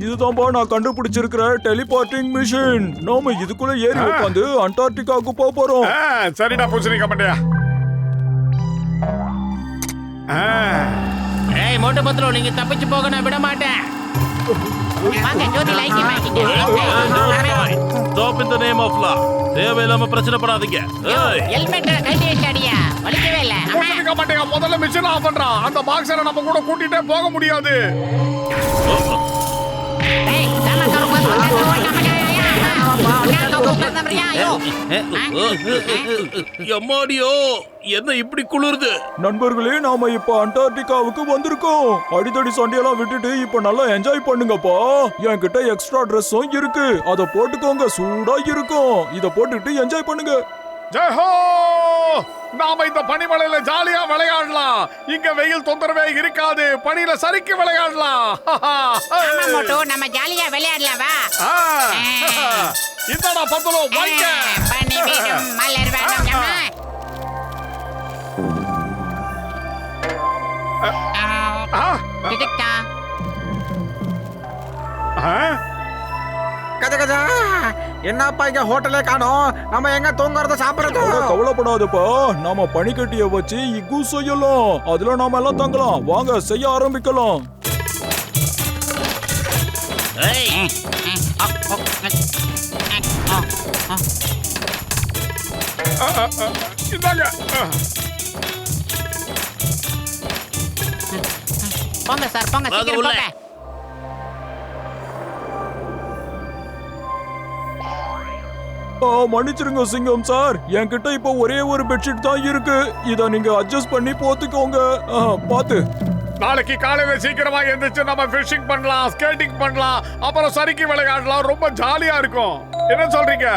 இதுதான்பா நான் கண்டுபிடிச்சிருக்கிற teleporting machine. நாம இதுக்குள்ள ஏறி உட்காந்து அண்டார்டிகாவுக்கு போறோம். சரிடா பூசணிக்கா மண்டையா. ஏய் மோட்டு பத்ரோ, நீங்க தப்பிச்சு போக நான் விட மாட்டேன். வாங்க ஜோதி லைக் மாட்டிங்க. Stop in the name of law. தேவையில்லாம பிரச்சனை பண்ணாதீங்க. ஹெல்மெட் கழட்டி வச்சாடியா, வலிக்கவே இல்ல. பூசணிக்கா மண்டையா முதல்ல மிஷின் ஆஃப் பண்றா. அந்த பாக்ஸரை நம்ம கூட கூட்டிட்டே போக முடியாது. ஏய் சாமா எம்மாடியோ, என்ன இப்படி குளிருது? நண்பர்களே, நாம இப்ப அண்டார்டிகாவுக்கு வந்திருக்கோம். அடிதடி சண்டையெல்லாம் விட்டுட்டு இப்ப நல்லா என்ஜாய் பண்ணுங்கப்பா. என்கிட்ட எக்ஸ்ட்ரா ட்ரெஸ்ஸும் இருக்கு, அத போட்டுக்கோங்க. சூடா இருக்கும், இத போட்டுட்டு என்ஜாய் பண்ணுங்க. ஜெயஹோ! நாம இந்த பனிமலையில ஜாலியா விளையாடலாம். இங்க வெயில் தொந்தரவே இருக்காது. பனியில சறுக்கி விளையாடலாம். ஆமா மோட்டு, நம்ம ஜாலியா விளையாடலாம் வா. இந்தடா பத்தலோ வாங்க. பனி வீடும் மலர் வேணும் நம்ம. டிடிக்டா. கஜ கஜா, என்னப்பா இங்க ஹோட்டலே காணோம். நம்ம எங்க தூங்குறத சாப்பிடுறது? கவலைப்படாதப்பா, நாம பனிக்கட்டிய வச்சு இக்கு செய்யலாம். அதுல நாம எல்லாம் தங்கலாம். வாங்க செய்ய ஆரம்பிக்கலாம். போங்க சார், போங்க சீக்கிரம் போங்க. மன்னிச்சிருங்க சிங்கம் சார், என்கிட்ட இப்ப ஒரே ஒரு பெட்ஷீட் தான் இருக்கு. இத நீங்க அட்ஜஸ்ட் பண்ணி போத்துக்கோங்க. பாத்து. நாளைக்கு காலையில சீக்கிரமா எந்திரிச்சு நம்ம ஃபிஷிங் பண்ணலாம், ஸ்கேட்டிங் பண்ணலாம், அப்புறம் சறுக்கி விளையாடலாம். ரொம்ப ஜாலியா இருக்கும். என்ன சொல்றீங்க?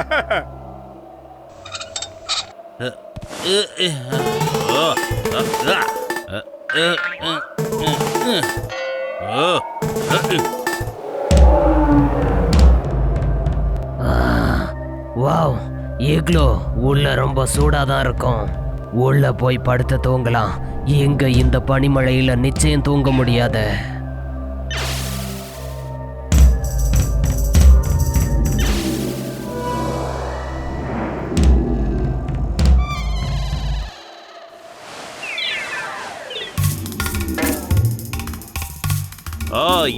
வாவ், இக்லோ உள்ள ரொம்ப சூடாதான் இருக்கும். உள்ள போய் படுத்து தூங்கலாம். எங்க இந்த பனிமழையில நிச்சயம் தூங்க முடியாது.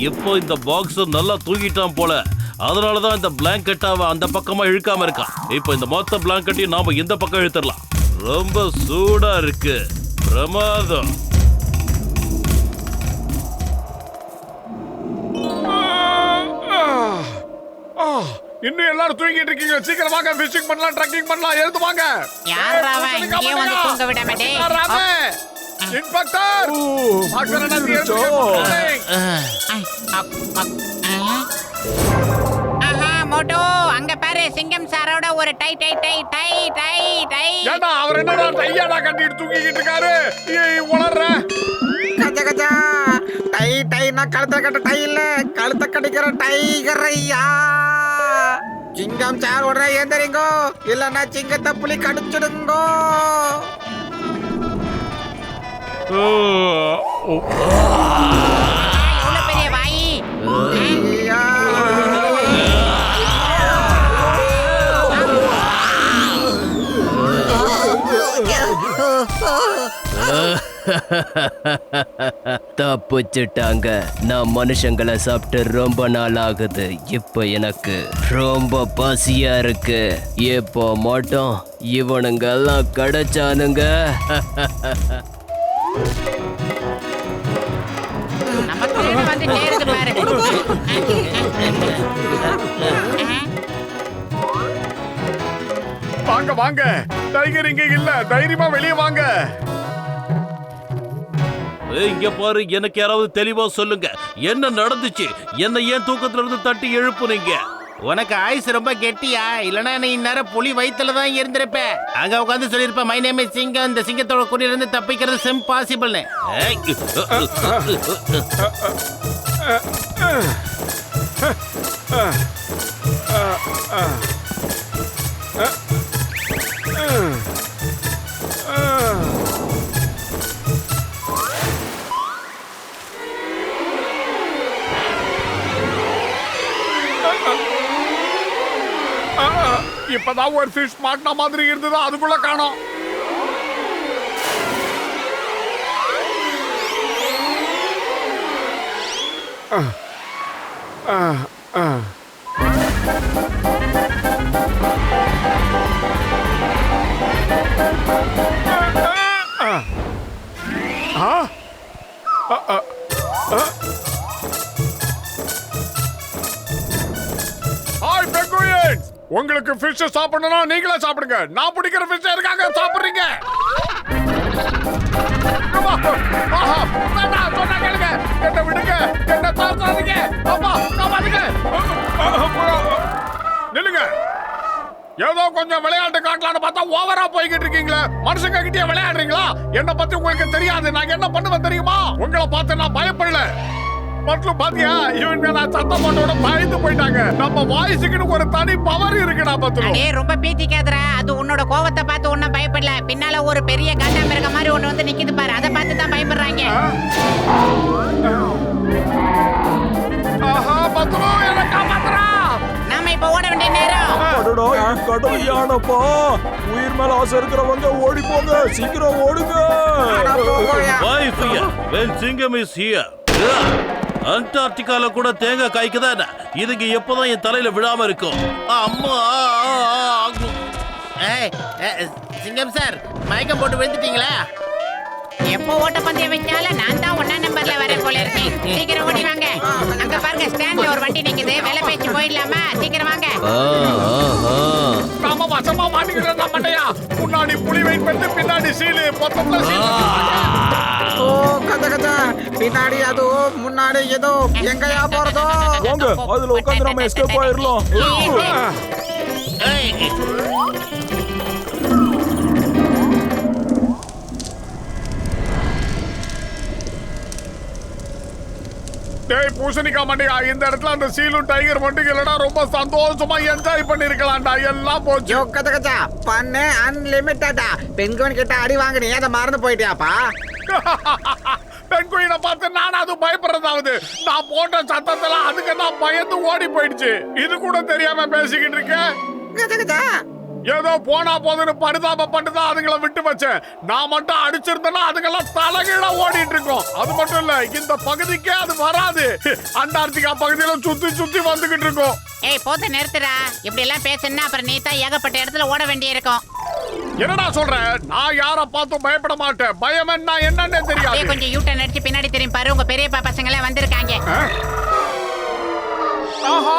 இப்போ இந்த பாக்ஸ் நல்லா தூங்கிட்டான் போல. அதனாலதான் இந்த பிளாங்கெட்டாவை அந்த பக்கமா இழுக்காம இருக்கான். இப்போ இந்த மொத்த பிளாங்கெட்டையும் நாம இந்த பக்கம் இழுத்துடலாம். ரொம்ப சூடா இருக்கு. பிரமாதம். இன்னும் எல்லாரும் தூங்கிட்டு இருக்கீங்க. சீக்கிரம் வாங்க, ஃபிஷிங் பண்ணலாம், ட்ரக்கிங் பண்ணலாம். எழுந்து வாங்க. யாரா அவன் இங்கே வந்து தூங்க விட மாட்டே. இன்ஸ்பெக்டர், மோட்டோ, அங்க பாரு சிங்கம் சாரோட ஒரு tie tie tie tie tie tie. ஏண்டா அவர் என்னடா டையாடா கட்டிட்டு தூங்கிட்டு இருக்காரு? உளறற. கஜ கஜா, டை டைனா கழுத்த கட்ட டை இல்ல, கழுத்த கடிக்கிற டைகர் ஐயா. சிங்கம் சார் உடனே ஏந்தறிங்கோ, இல்லன்னா சிங்கத்தை புலி கடிச்சிடுங்கோ. எவ்வளவு பெரிய வாய். தப்பிச்சுட்டாங்க. நான் மனுஷங்களை சாப்பிட்டு ரொம்ப நாள் ஆகுது. இப்ப எனக்கு ரொம்ப பசியா இருக்கு. இப்போ மட்டும் இவனுங்க எல்லாம் கிடைச்சானுங்க. வாங்க வாங்க, டைகர் இங்க இல்ல. தைரியமா வெளியே வாங்க. இங்க பாரு, எனக்கு யாராவது தெளிவா சொல்லுங்க, என்ன நடந்துச்சு? என்ன ஏன் தூக்கத்துல இருந்து தட்டி எழுப்புனீங்க? உனக்கு ஆயுஸ் ரொம்ப கெட்டியா? இல்லனா நீ இந்நேரம் புலி வயித்துல தான் இருந்திருப்ப. அங்க உட்காந்து சொல்லிருப்ப, மை நேம் இஸ் சிங்கம், இந்த சிங்கத்தோட குடியில இருந்து தப்பிக்கிறது இம்பாசிபிள்னு. இப்பதான் ஒரு ஃபிஷ் மாட்டின மாதிரி இருந்தது, அதுக்குள்ள காணோம். ஹாய் பெங்குயின்ஸ், உங்களுக்கு ஃபிஷ் சாப்பிடணும்னா நீங்களே சாப்பிடுங்க. நான் பிடிக்கிற ஃபிஷ் இருக்காங்க சாப்பிடுறீங்க. சொன்னா கேளுங்க, என்ன விடுங்க, என்ன தாக்காதீங்க. அப்பா காப்பாத்துங்க. நில்லுங்க. ஏதோ கொஞ்சம் விளையாட்டு காட்டலான்னு பார்த்தா ஓவரா போய்கிட்டு இருக்கீங்களே. மனுஷங்க கிட்டே விளையாடுறீங்களா? என்ன பத்தி உங்களுக்கு தெரியாது. நான் என்ன பண்ணுவேன் தெரியுமா? உங்களை பார்த்து நான் பயப்படல. மட்டும் பாத்தியா, இவங்க நான் சத்தம் போட்டோட பயந்து போயிட்டாங்க. நம்ம வாய்ஸுக்குன்னு ஒரு தனி பவர் இருக்குடா பத்து. அடே ரொம்ப பீத்திக்காதடா. அது உன்னோட கோவத்தை பார்த்து ஒன்னும் பயப்படல. பின்னால ஒரு பெரிய காண்டாமிருக மாதிரி ஒண்ணு வந்து நிக்குது பாரு, அதை பார்த்து தான் பயப்படுறாங்க. ஆஹா பத்து, என்ன காப்பாத்துறா. நாம இப்ப ஓட வேண்டிய நேரம். அடடா, இது கடல் யானைப்பா. உயிர் மேல ஆசை இருக்கிறவங்க ஓடி போங்க, சீக்கிரம் ஓடுங்க. Why fear when Singam is here? அண்டார்டிகால கூட தேங்காய் காய்க்குதா? இதுக்கு எப்பதான் என் தலையில விழாம இருக்கும்? அம்மா சிங்கம் சார், மயக்கம் போட்டு விழுந்துட்டீங்களா? எப்போ ஓட்டப்பந்தயம் வச்சாலும் நான் தான் 1ஆம் நம்பர்ல வரேன் போல இருக்கேன். சீக்கிரம் ஓடி வாங்க. அங்க பாருங்க, ஸ்டாண்ட்ல ஒரு வண்டி நிக்குது. வேலை பேச்சு போயிடலாமா? சீக்கிரம் வாங்க. நாம வசமா மாட்டிக்கிறதா மண்டையா. முன்னாடி புலி வெயிட் பண்ணி, பின்னாடி சீலு, மொத்தத்துல சீலு. ஓ கஜ கஜ, பின்னாடி அது, முன்னாடி ஏதோ, எங்கயா போறதோ? வாங்க, அதுல உட்காந்து நம்ம எஸ்கேப் ஆயிரலாம். டேய் பூசணிக்கா மண்டையா, இந்த இடத்துல அந்த சீலும் டைகர் மட்டும் இல்லடா, ரொம்ப சந்தோஷமா என்ஜாய் பண்ணிருக்கலாம்டா. எல்லாம் போச்சு. யோ கஜ கஜ, பண்ணு அன்லிமிட்டடா. பெண்குயின் கிட்ட அடி வாங்கினீ, அதை மறந்து போயிட்டியாப்பா? பெண்குயினை பார்த்து நான் அது பயப்படுறதாவது. நான் போட்ட சத்தத்துல அதுக்கு நான் பயந்து ஓடி போயிடுச்சு. இது கூட தெரியாம பேசிக்கிட்டு இருக்கேன். கஜ கஜ, ஏதோ போனா போதுன்னு பரிதாபப்பட்டு தான் அதுங்களை விட்டு வச்சேன். நான் மட்டும் அடிச்சிருந்தேன்னா அதுங்கெல்லாம் தலைகீழா ஓடிட்டு இருக்கோம். அது மட்டும் இல்ல, இந்த பகுதிக்கே அது வராது. அண்டார்டிகா பகுதியில சுத்தி சுத்தி வந்துகிட்டு இருக்கோம். ஏய் போத நிறுத்துடா. இப்படி எல்லாம் பேசுனா அப்புறம் நீ தான் ஏகப்பட்ட இடத்துல ஓட வேண்டிய இருக்கும். என்னடா சொல்ற? நான் யார பார்த்தும் பயப்பட மாட்டேன். பயம் என்ன என்னன்னே தெரியாது. கொஞ்சம் யூட்டன் அடிச்சு பின்னாடி திரும்பி பாரு. உங்க பெரியப்பா பசங்க எல்லாம் வந்திருக்காங்க. ஆஹா,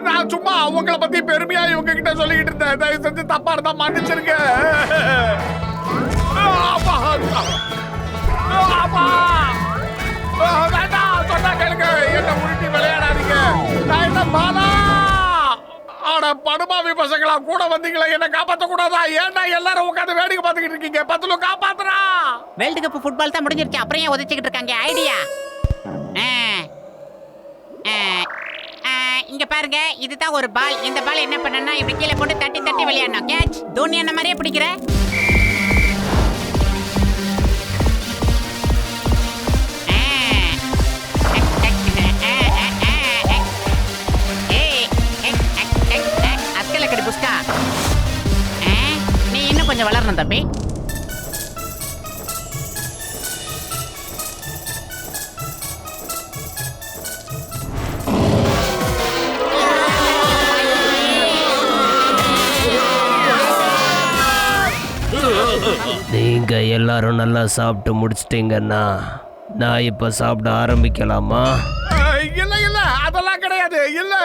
நான் சும்மா அவங்கள பத்தி பெருமையா இவங்க கிட்ட சொல்லிக்கிட்டு இருந்தேன். தயவு செஞ்சு தப்பா இருந்தா மன்னிச்சிருங்க. வேண்டாம், சொன்னா கேளுங்க. என்ன உருட்டி விளையாடாதீங்க. நான் என்ன பாலா? ஆனா படுபாவி பசங்களா கூட வந்தீங்களா? என்ன காப்பாத்த கூடாதா? ஏன்னா எல்லாரும் உட்காந்து வேடிக்கை பார்த்துக்கிட்டு இருக்கீங்க. பத்துல காப்பாத்துறா. வேர்ல்ட் கப் ஃபுட்பால் தான் முடிஞ்சிருச்சு. அப்புறம் ஏன் உதச்சிக்கிட்டு இருக்காங்க? ஐடியா. இங்க பாருங்க, இதுதான் ஒரு பால். இந்த பால் என்ன பண்ணனா, இப்படி கீழே போட்டு தட்டி தட்டி விளையாடணும். கேட்ச். தோனி என்ன மாதிரியே பிடிக்கிற. அஸ்கலக்கடி புஷ்கா, நீ இன்னும் கொஞ்சம் வளரணும் தம்பி. நீங்க எல்லாரும் நல்லா சாப்பிட்டு முடிச்சிட்டீங்கன்னா நான் இப்ப சாப்பிட ஆரம்பிக்கலாமா? இல்ல இல்ல, அதெல்லாம் கிடையாது. இல்ல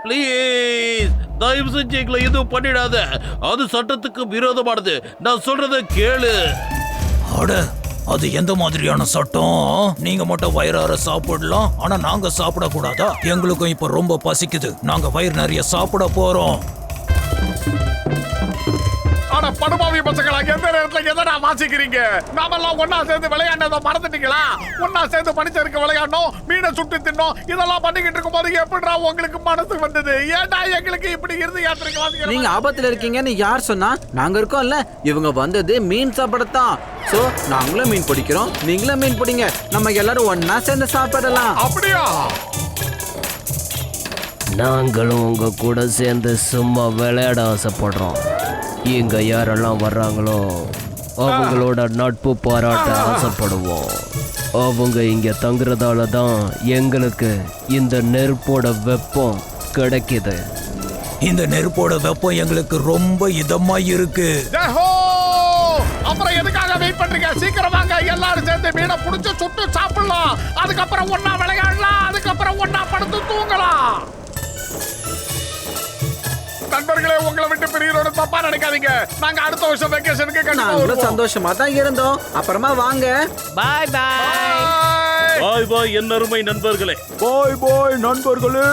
ப்ளீஸ், தயவு செஞ்சு எங்களை எதுவும் பண்ணிடாத. அது சட்டத்துக்கு விரோதமானது. நான் சொல்றத கேளு. அட, அது எந்த மாதிரியான சட்டம்? நீங்க மட்டும் வயிறார சாப்பிடலாம், ஆனா நாங்க சாப்பிட கூடாதா? எங்களுக்கும் இப்ப ரொம்ப பசிக்குது. நாங்க வயிறு நிறைய சாப்பிட போறோம். ஆனா படுபாவி பசங்களா, எந்த நேரத்துல எதனா வாசிக்கிறீங்க? நாமெல்லாம் ஒன்னா சேர்ந்து விளையாண்டதை மறந்துட்டீங்களா? ஒன்னா சேர்ந்து பனிச்சறுக்கு விளையாடணும், மீனை சுட்டு தின்னோம். இதெல்லாம் பண்ணிக்கிட்டு இருக்கும் போது எப்படிடா உங்களுக்கு மனசு வந்தது? ஏன்டா எங்களுக்கு இப்படி இருந்து யாத்திரைக்கு நீங்க ஆபத்துல இருக்கீங்கன்னு யார் சொன்னா? நாங்க இருக்கோம்ல. இவங்க வந்தது மீன் சாப்பிடத்தான். சோ நாங்களும் மீன் பிடிக்கிறோம், நீங்களும் மீன் பிடிங்க. நம்ம எல்லாரும் ஒன்னா சேர்ந்து சாப்பிடலாம். அப்படியா? நாங்களும் உங்க கூட சேர்ந்து சும்மா விளையாட ஆசைப்படுறோம். இங்க யாரெல்லாம் வர்றாங்களோ அவங்களோட நட்பு பாராட்ட ஆசைப்படுவோம். அவங்க இங்க தங்குறதால தான் எங்களுக்கு இந்த நெருப்போட வெப்பம் கிடைக்குது. இந்த நெருப்போட வெப்பம் எங்களுக்கு ரொம்ப இதமா இருக்கு. ஜெஹோ! அப்புறம் எதுக்காக வெயிட் பண்றீங்க? சீக்கிரம் வாங்க, எல்லாரும் சேர்ந்து மீனை புடிச்சு சுட்டு சாப்பிடலாம். அதுக்கப்புறம் ஒண்ணா விளையாடலாம். அதுக்கப்புறம் ஒண்ணா படுத்து தூங்கலாம். நண்பர்களே, உங்களை விட்டு பிரிகிறோட தப்பா நினைக்காதீங்க. நாங்க அடுத்த வருஷம் வெக்கேஷனுக்கு கண்டிப்பா நாங்களும் வருவோம். சந்தோஷமா தான் இருந்தோம். அப்புறமா வாங்க. பாய் பாய். Bye. பாய் பாய் என் அருமை நண்பர்களே. பாய் பாய் நண்பர்களே.